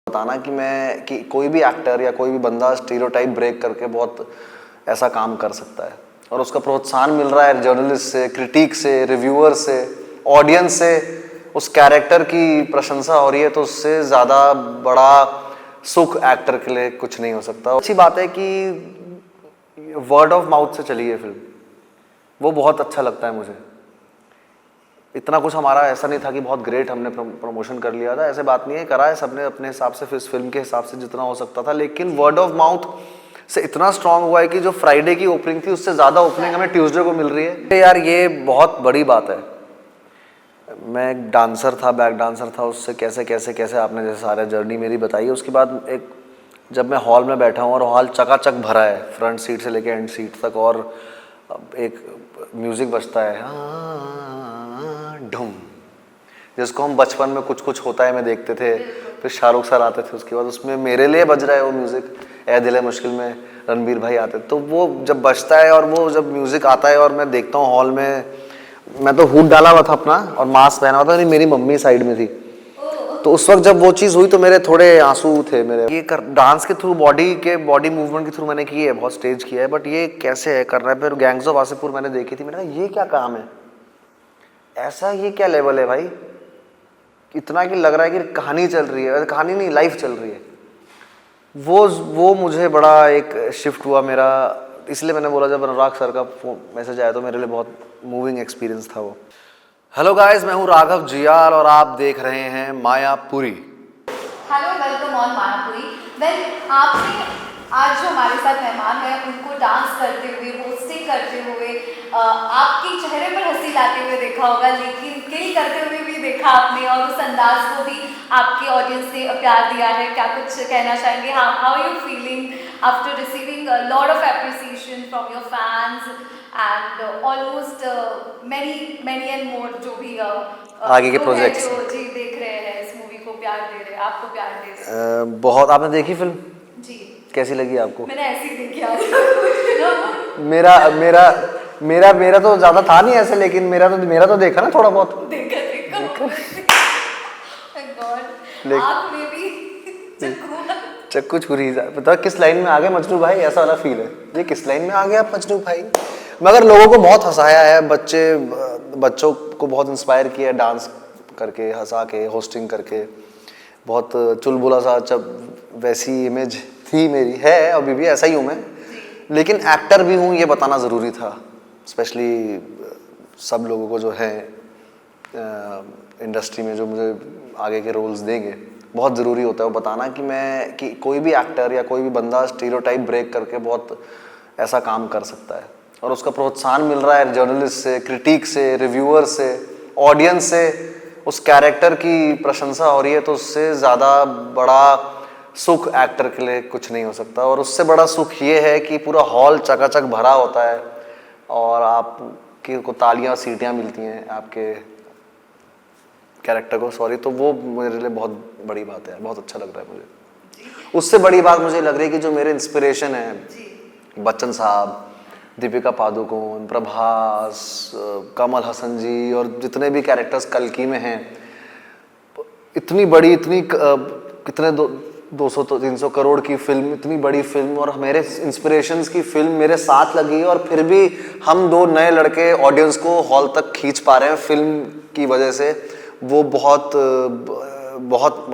बताना कि कोई भी एक्टर या कोई भी बंदा स्टीरियोटाइप ब्रेक करके बहुत ऐसा काम कर सकता है और उसका प्रोत्साहन मिल रहा है जर्नलिस्ट से, क्रिटिक से, रिव्यूअर से, ऑडियंस से, उस कैरेक्टर की प्रशंसा हो रही है, तो उससे ज़्यादा बड़ा सुख एक्टर के लिए कुछ नहीं हो सकता। अच्छी बात है कि वर्ड ऑफ माउथ से चली है फिल्म, वो बहुत अच्छा लगता है मुझे। इतना कुछ हमारा ऐसा नहीं था कि बहुत ग्रेट हमने प्रमोशन कर लिया था, ऐसे बात नहीं है, करा है सबने अपने हिसाब से, इस फिल्म के हिसाब से जितना हो सकता था, लेकिन वर्ड ऑफ माउथ से इतना स्ट्रांग हुआ है कि जो फ्राइडे की ओपनिंग थी उससे ज़्यादा ओपनिंग हमें ट्यूसडे को मिल रही है। यार ये बहुत बड़ी बात है। मैं एक डांसर था, बैक डांसर था, उससे कैसे कैसे कैसे आपने जैसे सारा जर्नी मेरी बताई है। उसके बाद एक जब मैं हॉल में बैठा हूँ और हॉल चकाचक भरा है, फ्रंट सीट से लेके एंड सीट तक, और एक म्यूज़िक बजता है ढुम, जिसको हम बचपन में कुछ कुछ होता है में देखते थे, फिर शाहरुख सर आते थे, उसके बाद उसमें मेरे लिए बज रहा है वो म्यूज़िक, ए दिल है मुश्किल में रणबीर भाई आते, तो वो जब बजता है और वो जब म्यूज़िक आता है और मैं देखता हूँ हॉल में, मैं तो हुड डाला हुआ था अपना और मास्क पहना हुआ था, मेरी मम्मी साइड में थी, तो उस वक्त जब वो चीज़ हुई तो मेरे थोड़े आंसू थे मेरे। ये डांस के थ्रू, बॉडी मूवमेंट के थ्रू मैंने की है, बहुत स्टेज किया है, बट ये कैसे है करना है। फिर गैंग्स ऑफ वासेपुर मैंने देखी थी, मैंने कहा ये क्या काम है, ऐसा ये क्या लेवल है भाई, इतना कि लग रहा है कि कहानी चल रही है, कहानी नहीं लाइफ चल रही है। वो मुझे बड़ा एक शिफ्ट हुआ मेरा, इसलिए मैंने बोला जब अनुराग सर का मैसेज आया तो मेरे लिए बहुत मूविंग एक्सपीरियंस था वो। हेलो गाइस, मैं हूँ राघव जियाल और आप देख रहे हैं Mayapuri. Hello, welcome on Mayapuri. Well, आपने आज जो हमारे साथ मेहमान हैं उनको डांस करते हुए, होस्टिंग करते हुए, आपके चेहरे पर हंसी लाते हुए देखा होगा, लेकिन किल करते हुए भी देखा आपने, और उस अंदाज को भी आपकी ऑडियंस ने प्यार दिया है। क्या कुछ कहना चाहेंगे? How you feeling after receiving lot of appreciation from your fans and almost many and more जो भी आगे के प्रोजेक्ट्स जो जी देख रहे हैं, इस मूवी को प्यार दे रहे हैं, आपको प्यार दे रहे हैं। बहुत। आपने देखी फिल्म? जी। कैसी लगी आपको? मैंने ऐसे ही देखी आज। मेरा मेरा मेरा मेरा तो ज्यादा था नहीं ऐसे, लेकिन मेरा तो देखा ना थोड़ा बहुत। देखा गॉड, आँख में भी चक्कू छुरी, पता किस लाइन में आ गए मजनू भाई, ऐसा वाला फील है, ये किस लाइन में आ गए आप मजनू भाई। मगर लोगों को बहुत हंसाया है, बच्चों को बहुत इंस्पायर किया है डांस करके, हंसा के, होस्टिंग करके, बहुत चुलबुला सा, जब वैसी इमेज थी मेरी, है अभी भी ऐसा ही हूँ मैं, लेकिन एक्टर भी हूँ ये बताना ज़रूरी था, स्पेशली सब लोगों को जो है इंडस्ट्री में जो मुझे आगे के रोल्स देंगे, बहुत ज़रूरी होता है वो बताना कि कोई भी एक्टर या कोई भी बंदा स्टीरियोटाइप ब्रेक करके बहुत ऐसा काम कर सकता है और उसका प्रोत्साहन मिल रहा है जर्नलिस्ट से, क्रिटिक से, रिव्यूअर से, ऑडियंस से, उस कैरेक्टर की प्रशंसा हो रही है, तो उससे ज़्यादा बड़ा सुख एक्टर के लिए कुछ नहीं हो सकता। और उससे बड़ा सुख ये है कि पूरा हॉल चकाचक भरा होता है और आपकी को तालियां सीटियां मिलती हैं आपके कैरेक्टर को, सॉरी, तो वो मेरे लिए बहुत बड़ी बात है, बहुत अच्छा लग रहा है मुझे। उससे बड़ी बात मुझे लग रही है कि जो मेरे इंस्पिरेशन है, बच्चन साहब, दीपिका पादुकोण, प्रभास, कमल हसन जी और जितने भी कैरेक्टर्स कल्कि में हैं, इतनी बड़ी, कितने 200-300 करोड़ की फिल्म, इतनी बड़ी फिल्म, और मेरे इंस्पिरेशंस की फिल्म मेरे साथ लगी, और फिर भी हम दो नए लड़के ऑडियंस को हॉल तक खींच पा रहे हैं फिल्म की वजह से, वो बहुत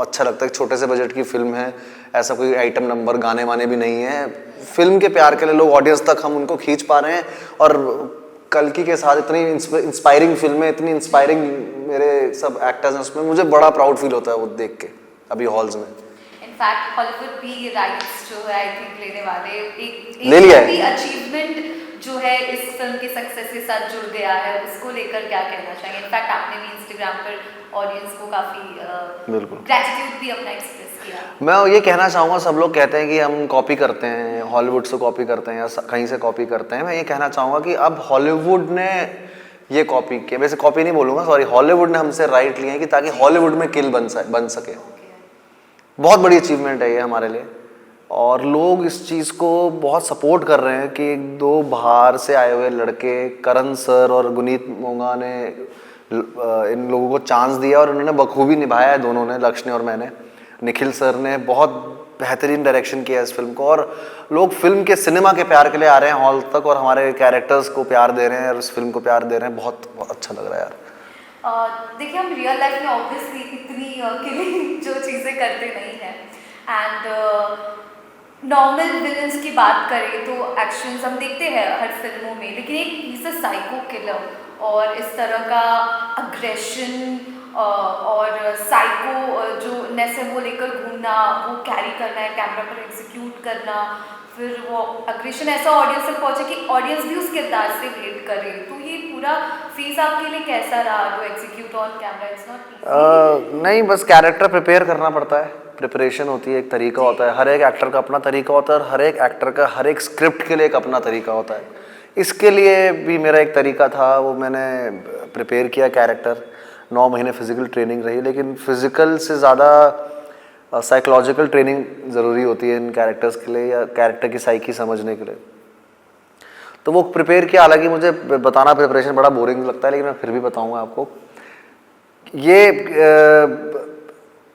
अच्छा लगता है। छोटे से बजट की फिल्म है, ऐसा कोई आइटम नंबर, गाने वाने भी नहीं है, फिल्म के प्यार के लिए लोग ऑडियंस तक हम उनको खींच पा रहे हैं। और कल्कि के साथ इतनी इंस्पायरिंग फिल्में, इतनी इंस्पायरिंग मेरे सब एक्टर्स हैं उसमें, मुझे बड़ा प्राउड फील होता है वो देख के अभी हॉल्स में। इनफैक्ट हॉलीवुड भी राइट्स जो है आई थिंक लेने वाले, एक ले लिया भी अचीवमेंट जो है इस फिल्म के सक्सेस के साथ जुड़ गया है, उसको लेकर क्या कहना चाहेंगे? इनफैक्ट आपने भी इंस्टाग्राम पर ऑडियंस को काफ़ी बिल्कुल ग्रेटिट्यूड भी अपना एक्सप्रेस किया। मैं ये कहना चाहूँगा, सब लोग कहते हैं कि हम कॉपी करते हैं, हॉलीवुड से कॉपी करते हैं या कहीं से कॉपी करते हैं, मैं ये कहना चाहूँगा कि अब हॉलीवुड ने ये कॉपी किया, वैसे कॉपी नहीं बोलूँगा, सॉरी, हॉलीवुड ने हमसे राइट लिए हैं कि ताकि हॉलीवुड में किल बन सके। बहुत बड़ी अचीवमेंट है ये हमारे लिए, और लोग इस चीज़ को बहुत सपोर्ट कर रहे हैं कि एक दो बाहर से आए हुए लड़के, करण सर और गुनीत मोंगा ने इन लोगों को चांस दिया और उन्होंने बखूबी निभाया है, दोनों ने, लक्ष्य ने और मैंने, निखिल सर ने बहुत बेहतरीन डायरेक्शन किया इस फिल्म को, और लोग फिल्म के सिनेमा के प्यार के लिए आ रहे हैं हॉल तक और हमारे कैरेक्टर्स को प्यार दे रहे हैं और इस फिल्म को प्यार दे रहे हैं। बहुत बहुत अच्छा लग रहा है यार। देखिए हम रियल लाइफ में ऑब्वियसली इतनी किलिंग जो चीज़ें करते नहीं हैं, एंड नॉर्मल विलन्स की बात करें तो एक्शंस हम देखते हैं हर फिल्मों में, लेकिन एक इज अ साइको किलर और इस तरह का अग्रेशन और साइको जो नेस है वो लेकर घूमना, वो कैरी करना है, कैमरा पर एग्जीक्यूट करना, फिर वो अग्रेशन ऐसा ऑडियंस तक पहुंचे कि ऑडियंस भी उस किरदार से रिलेट करे। तो ये पूरा फेज आपके लिए कैसा रहा जो execute on camera? It's not नहीं, बस कैरेक्टर प्रिपेयर करना पड़ता है, प्रिपरेशन होती है, एक तरीका होता है, हर एक एक्टर का अपना तरीका होता है और हर एक एक्टर का हर एक स्क्रिप्ट के लिए एक अपना तरीका होता है। इसके लिए भी मेरा एक तरीका था, वो मैंने प्रिपेयर किया कैरेक्टर, 9 महीने फिजिकल ट्रेनिंग रही, लेकिन फिजिकल से ज़्यादा साइकोलॉजिकल ट्रेनिंग ज़रूरी होती है इन कैरेक्टर्स के लिए या कैरेक्टर की साइकी समझने के लिए। तो वो प्रिपेयर किया, हालांकि मुझे बताना प्रिपरेशन बड़ा बोरिंग लगता है लेकिन मैं फिर भी बताऊंगा आपको। ये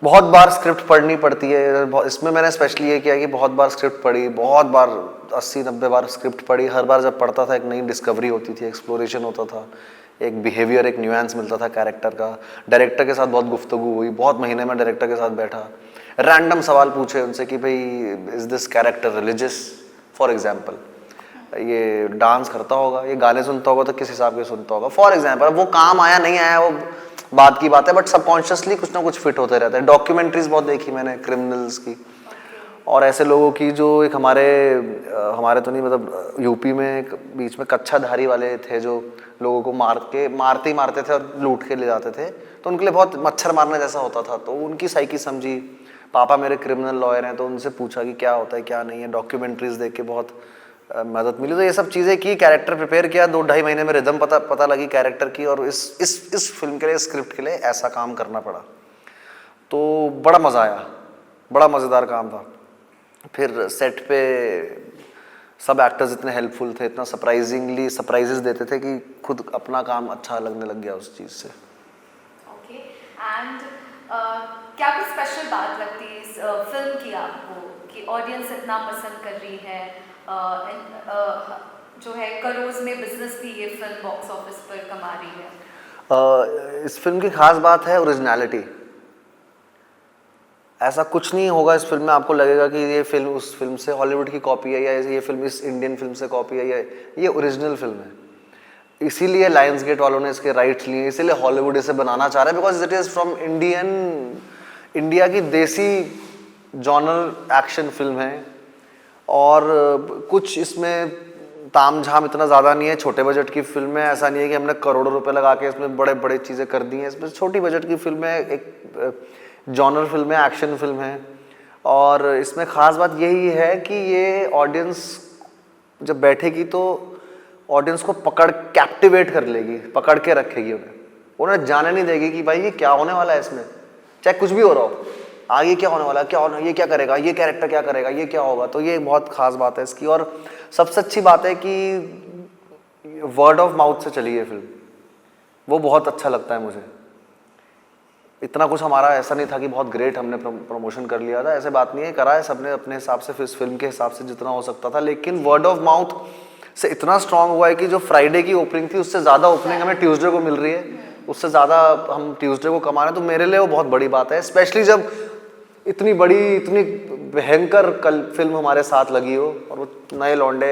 बहुत बार स्क्रिप्ट पढ़नी पड़ती है, इसमें मैंने स्पेशली ये किया कि बहुत बार स्क्रिप्ट पढ़ी, बहुत बार 80-90 बार स्क्रिप्ट पढ़ी। हर बार जब पढ़ता था एक नई डिस्कवरी होती थी, एक्सप्लोरेशन होता था, एक बिहेवियर, एक न्यूएंस मिलता था कैरेक्टर का। डायरेक्टर के साथ बहुत गुफ्तगू हुई, बहुत महीने में डायरेक्टर के साथ बैठा, रैंडम सवाल पूछे उनसे कि भाई is this character religious, for example, ये डांस करता होगा, ये गाने सुनता होगा तो किस हिसाब के सुनता होगा, फॉर एग्जाम्पल। वो काम आया नहीं आया वो बात की बात है, बट सबकॉन्शियसली कुछ ना कुछ फिट होते रहता है। डॉक्यूमेंट्रीज बहुत देखी मैंने क्रिमिनल्स की और ऐसे लोगों की जो एक हमारे तो नहीं, मतलब यूपी में एक बीच में कच्छाधारी वाले थे जो लोगों को मारते ही मारते थे और लूट के ले जाते थे, तो उनके लिए बहुत मच्छर मारने जैसा होता था। तो उनकी साइकी समझी, पापा मेरे क्रिमिनल लॉयर हैं तो उनसे पूछा कि क्या होता है क्या नहीं है, डॉक्यूमेंट्रीज देख के बहुत मदद मिली। तो ये सब चीज़ें की, कैरेक्टर प्रिपेयर किया, 2-2.5 महीने में रिदम पता लगी कैरेक्टर की, और इस फिल्म के लिए, स्क्रिप्ट के लिए ऐसा काम करना पड़ा। तो बड़ा मज़ा आया, बड़ा मज़ेदार काम था। फिर सेट पे सब एक्टर्स इतने हेल्पफुल थे, इतना सरप्राइजेस देते थे कि खुद अपना काम अच्छा लगने लग गया उस चीज़ से। ओके, एंड क्या कुछ स्पेशल बात लगती है इस फिल्म की आपको कि ऑडियंस इतना पसंद कर रही है, जो है करोड़ में बिजनेस भी ये फिल्म बॉक्स ऑफिस पर कमा रही है? इस फिल्म की खास बात है ओरिजिनलिटी। ऐसा कुछ नहीं होगा इस फिल्म में आपको लगेगा कि ये फिल्म उस फिल्म से हॉलीवुड की कॉपी है या ये फिल्म इस इंडियन फिल्म से कॉपी है, या ये ओरिजिनल फिल्म है। इसीलिए लायंस गेट वालों ने इसके राइट्स लिए, इसीलिए हॉलीवुड इसे बनाना चाह रहा है, because it is from India की देसी जॉनर एक्शन फिल्म है। और कुछ इसमें तामझाम इतना ज़्यादा नहीं है, छोटे बजट की फिल्म है, ऐसा नहीं है कि हमने करोड़ों रुपए लगा के इसमें बड़े बड़े चीज़ें कर दी हैं। इसमें छोटी बजट की फिल्म है, एक जॉनर फिल्म है, एक्शन फिल्म है। और इसमें ख़ास बात यही है कि ये ऑडियंस जब बैठेगी तो ऑडियंस को कैप्टिवेट कर लेगी, पकड़ के रखेगी, उन्हें जाने नहीं देगी कि भाई ये क्या होने वाला है इसमें, चाहे कुछ भी हो रहा हो, आगे क्या होने वाला है, क्या होना, ये क्या करेगा, ये कैरेक्टर क्या करेगा, ये क्या होगा। तो ये बहुत खास बात है इसकी। और सबसे अच्छी बात है कि वर्ड ऑफ माउथ से चली है फिल्म, वो बहुत अच्छा लगता है मुझे। इतना कुछ हमारा ऐसा नहीं था कि बहुत ग्रेट हमने प्रमोशन कर लिया था, ऐसे बात नहीं है, करा है सबने अपने हिसाब से, इस फिल्म के हिसाब से जितना हो सकता था। लेकिन वर्ड ऑफ माउथ से इतना स्ट्रांग हुआ है कि जो फ्राइडे की ओपनिंग थी उससे ज़्यादा ओपनिंग हमें ट्यूसडे को मिल रही है, उससे ज़्यादा हम ट्यूसडे को कमा रहे हैं। तो मेरे लिए वो बहुत बड़ी बात है, स्पेशली जब इतनी बड़ी, इतनी भयंकर कल फिल्म हमारे साथ लगी हो और वो नए लौंडे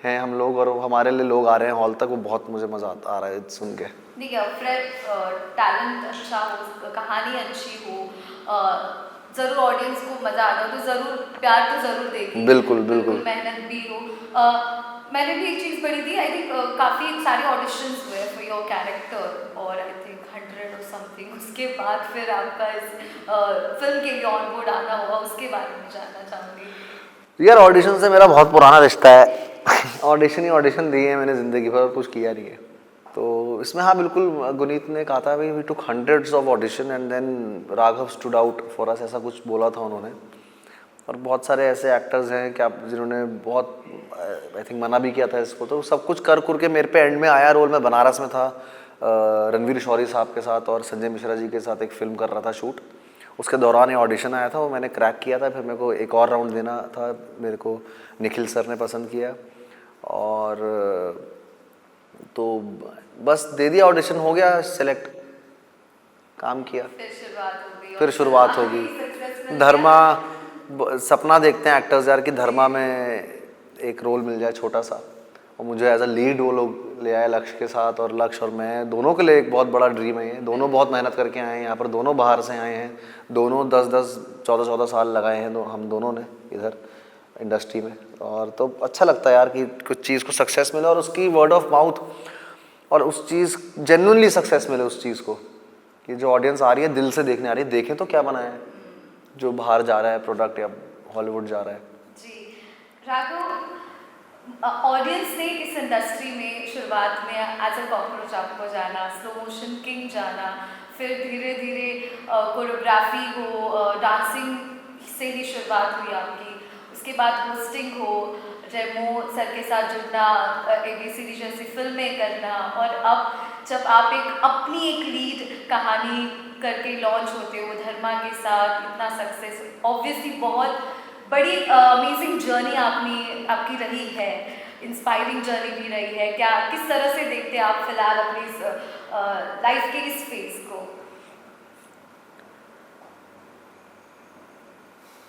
हैं हम लोग और हमारे लिए लोग आ रहे हैं हॉल तक, वो बहुत मुझे मज़ा आ रहा है सुन के। ठीक है, फ्रेश टैलेंट अच्छा हो, कहानी अच्छी हो, ज़रूर ऑडियंस को मज़ा आता हो, तो ज़रूर प्यार तो ज़रूर देगी, बिल्कुल बिल्कुल। मेहनत भी हो। मैंने भी एक चीज़ पढ़ी थी, आई थिंक काफ़ी सारे ऑडिशंस हुए फॉर योर कैरेक्टर और आई थिंक 100 और समथिंग, उसके बाद फिर आपका इस फिल्म के लिए ऑन बोर्ड आना होगा, उसके बारे में जानना चाहूँगी। यार ऑडिशन से मेरा बहुत पुराना रिश्ता है ऑडिशन ही ऑडिशन दिए हैं मैंने ज़िंदगी भर, कुछ किया नहीं है। तो इसमें हाँ बिल्कुल, गुनीत ने कहा था भाई we took hundreds of audition and then Raghav stood out for us, ऐसा कुछ बोला था उन्होंने। और बहुत सारे ऐसे एक्टर्स हैं कि आप जिन्होंने बहुत आई थिंक मना भी किया था इसको, तो सब कुछ कर के मेरे पे एंड में आया रोल। मैं बनारस में था रणवीर शौरी साहब के साथ और संजय मिश्रा जी के साथ एक फिल्म कर रहा था शूट, उसके दौरान ये ऑडिशन आया था, वो मैंने क्रैक किया था। फिर मेरे को एक और राउंड देना था, मेरे को निखिल सर ने पसंद किया और तो बस दे दिया, ऑडिशन हो गया सिलेक्ट, काम किया। फिर शुरुआत होगी। धर्मा, सपना देखते हैं एक्टर्स यार कि धर्मा में एक रोल मिल जाए छोटा सा, और मुझे एज अ लीड वो लोग ले आए लक्ष्य के साथ, और लक्ष्य और मैं दोनों के लिए एक बहुत बड़ा ड्रीम है ये। दोनों बहुत मेहनत करके आए हैं यहाँ पर, दोनों बाहर से आए हैं, दोनों 10-10 14-14 साल लगाए हैं हम दोनों ने इधर इंडस्ट्री में। और तो अच्छा लगता है यार कि कुछ चीज़ को सक्सेस मिले और उसकी वर्ड ऑफ माउथ, और उस चीज़ जेन्युइनली सक्सेस मिले उस चीज़ को, कि जो ऑडियंस आ रही है दिल से देखने आ रही है, देखें तो क्या बनाया है, जो बाहर जा रहा है प्रोडक्ट या हॉलीवुड जा रहा है। जी राघव, ऑडियंस ने इस इंडस्ट्री में शुरुआत में एज अ कॉकरोच आपको जाना, स्लो मोशन किंग जाना, फिर धीरे धीरे कोरियोग्राफी हो, डांसिंग से ही शुरुआत हुई आपकी, उसके बाद होस्टिंग हो, रेमो सर के साथ जुड़ना, ABCD जैसी फिल्में करना, और अब जब आप अपनी एक लीड कहानी करके लॉन्च होते हो धर्मा के साथ, इतना सक्सेस, ऑब्वियसली बहुत बड़ी अमेजिंग जर्नी आपकी रही है, इंस्पायरिंग जर्नी भी रही है। क्या किस तरह से देखते हैं आप फिलहाल अपनी लाइफ के इस फेज को?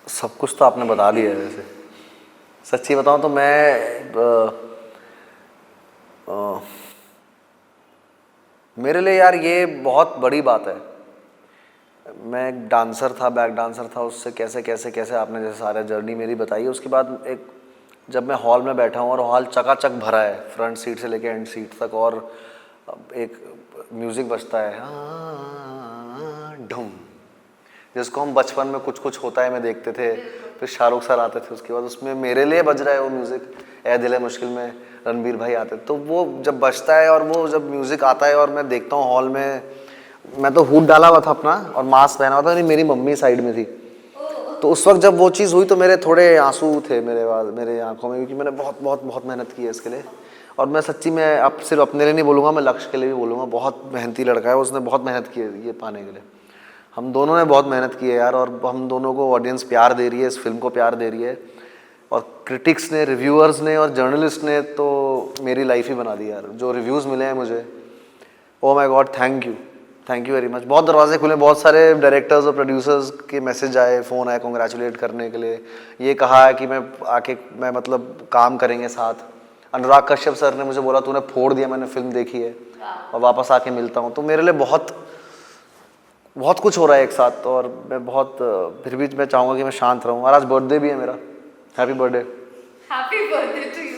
सब कुछ तो आपने बता दिया है वैसे। सच्ची बताऊं तो मेरे लिए यार ये बहुत बड़ी बात है। मैं एक डांसर था, बैक डांसर था, उससे कैसे कैसे कैसे आपने जैसे सारा जर्नी मेरी बताई है। उसके बाद एक जब मैं हॉल में बैठा हूँ और हॉल चकाचक भरा है, फ्रंट सीट से लेके एंड सीट तक, और एक म्यूज़िक बजता है ढूम, जिसको हम बचपन में कुछ कुछ होता है में देखते थे, फिर शाहरुख सर आते थे, उसके बाद उसमें मेरे लिए बज रहा है वो म्यूज़िक, ए दिल है मुश्किल में रणबीर भाई आते, तो वो जब बजता है और वो जब म्यूज़िक आता है और मैं देखता हूँ हॉल में, मैं तो हुड डाला हुआ था अपना और मास्क पहना हुआ था, नहीं मेरी मम्मी साइड में थी, तो उस वक्त जब वो चीज़ हुई तो मेरे थोड़े आंसू थे मेरे आंखों में, क्योंकि मैंने बहुत बहुत बहुत मेहनत की है इसके लिए। और मैं सच्ची में अब सिर्फ अपने लिए नहीं बोलूँगा, मैं लक्ष्य के लिए भी बोलूँगा, बहुत मेहनती लड़का है, उसने बहुत मेहनत की है ये पाने के लिए। हम दोनों ने बहुत मेहनत की है यार, और हम दोनों को ऑडियंस प्यार दे रही है, इस फिल्म को प्यार दे रही है, और क्रिटिक्स ने, रिव्यूअर्स ने और जर्नलिस्ट ने तो मेरी लाइफ ही बना दी यार। जो रिव्यूज़ मिले हैं मुझे, oh my God, thank you very much. बहुत दरवाजे खुले, बहुत सारे डायरेक्टर्स और प्रोड्यूसर्स के मैसेज आए, फ़ोन आए कॉन्ग्रेचुलेट करने के लिए, ये कहा है कि मैं मतलब काम करेंगे साथ। अनुराग कश्यप सर ने मुझे बोला तूने फोड़ दिया, मैंने फिल्म देखी है और वापस आके मिलता हूँ, तो मेरे लिए बहुत बहुत कुछ हो रहा है एक साथ, और मैं बहुत फिर भी मैं चाहूँगा कि मैं शांत रहूँ। और आज बर्थडे भी है मेरा, happy birthday. Happy birthday to you.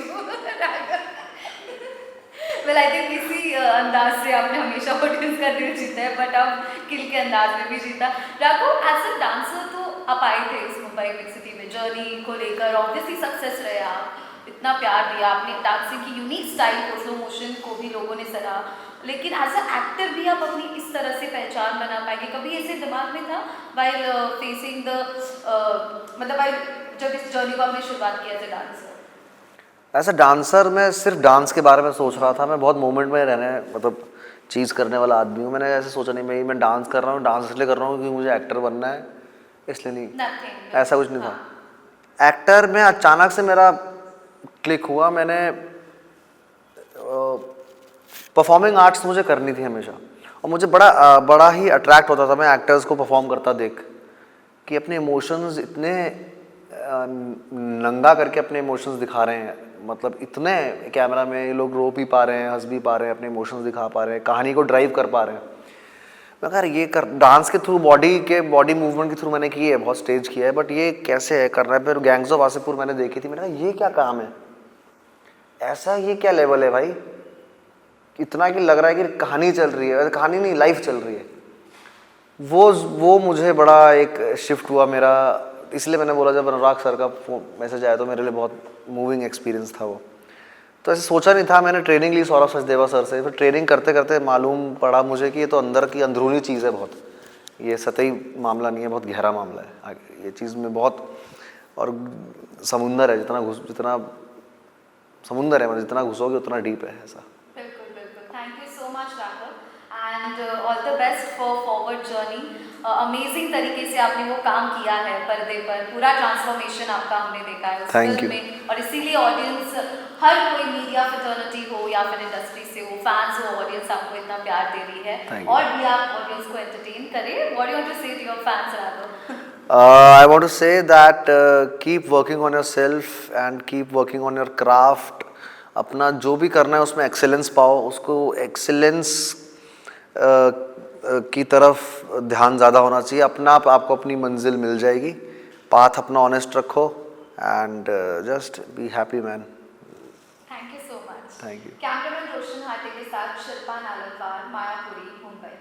Well I think इसी अंदाज से आपने हमेशा ऑडियंस का दिल जीता है, बट अब किल के अंदाज में भी जीता। राघव, एज अ डांसर तो आप आए थे इस मुंबई बिग सिटी में, जर्नी को लेकर ऑब्वियसली सक्सेस रहे आप, इतना प्यार दिया आपने, डांसिंग की यूनिक स्टाइल को, स्लो मोशन को भी लोगों ने सराहा, लेकिन एज अ एक्टर भी आप अपनी इस तरह से पहचान बना पाएंगे, कभी ऐसे दिमाग में था वाइल फेसिंग द मतलब वाइल जब इस जर्नी को आपने शुरुआत किया था डांसर? ऐसा डांसर मैं सिर्फ डांस के बारे में सोच रहा था, मैं बहुत मोमेंट में रहने मतलब चीज़ करने वाला आदमी हूँ। मैंने ऐसे सोचा नहीं मैं डांस कर रहा हूँ, डांस इसलिए कर रहा हूँ क्योंकि मुझे एक्टर बनना है, इसलिए नहीं, ऐसा कुछ नहीं था। एक्टर में अचानक से मेरा क्लिक हुआ, मैंने परफॉर्मिंग आर्ट्स मुझे करनी थी हमेशा, और मुझे बड़ा ही अट्रैक्ट होता था मैं एक्टर्स को परफॉर्म करता देख, कि अपने इमोशंस इतने नंगा करके अपने इमोशंस दिखा रहे हैं, मतलब इतने कैमरा में ये लोग रो भी पा रहे हैं, हंस भी पा रहे हैं, अपने इमोशंस दिखा पा रहे हैं, कहानी को ड्राइव कर पा रहे हैं। मैं कह रहा ये कर डांस के थ्रू, बॉडी मूवमेंट के थ्रू मैंने की है, बहुत स्टेज किया है, बट ये कैसे है करना है। फिर गैंग्स ऑफ वासेपुर मैंने देखी थी, मैंने कहा ये क्या काम है, ऐसा ये क्या लेवल है भाई, इतना कि लग रहा है कि कहानी चल रही है, कहानी नहीं लाइफ चल रही है। वो मुझे बड़ा एक शिफ्ट हुआ मेरा, इसलिए मैंने बोला जब अनुराग सर का मैसेज आया तो मेरे लिए बहुत मूविंग एक्सपीरियंस था वो। तो ऐसे सोचा नहीं था, मैंने ट्रेनिंग ली सौरभ सचदेवा सर से, फिर ट्रेनिंग करते करते मालूम पड़ा मुझे कि ये तो अंदर की अंदरूनी चीज़ है बहुत, ये सतही मामला नहीं है, बहुत गहरा मामला है ये चीज़ में, बहुत और समुंदर है, जितना समुंदर है, जितना घुसोगे उतना डीप है ऐसा। बिल्कुल बिल्कुल, thank you so much Raghav, and all the best for forward journey. Amazing तरीके से आपने वो काम किया है पर्दे पर, पूरा ट्रांसफॉर्मेशन आपका हमने देखा है उस Thank फिल्म you. में, और इसीलिए ऑडियंस, हर कोई मीडिया फ्रेटर्निटी हो या फिर इंडस्ट्री से हो, फैंस हो, ऑडियंस आपको इतना प्यार दे रही है Thank you. और भी आप ऑडियंस को एंटरटेन करें। What do you want to say to your fans Raghav? I want to say that keep working on yourself and keep working on your craft. अपना जो भी करना है उसमें एक्सेलेंस पाओ, उसको एक्सेलेंस की तरफ ध्यान ज़्यादा होना चाहिए। अपना आप आपको अपनी मंजिल मिल जाएगी। पाथ अपना ऑनेस्ट रखो and just be happy man. Thank you so much. Thank you. Cameraman Roshan Hate के साथ शिल्पा नालनवार, मायापुरी, मुंबई।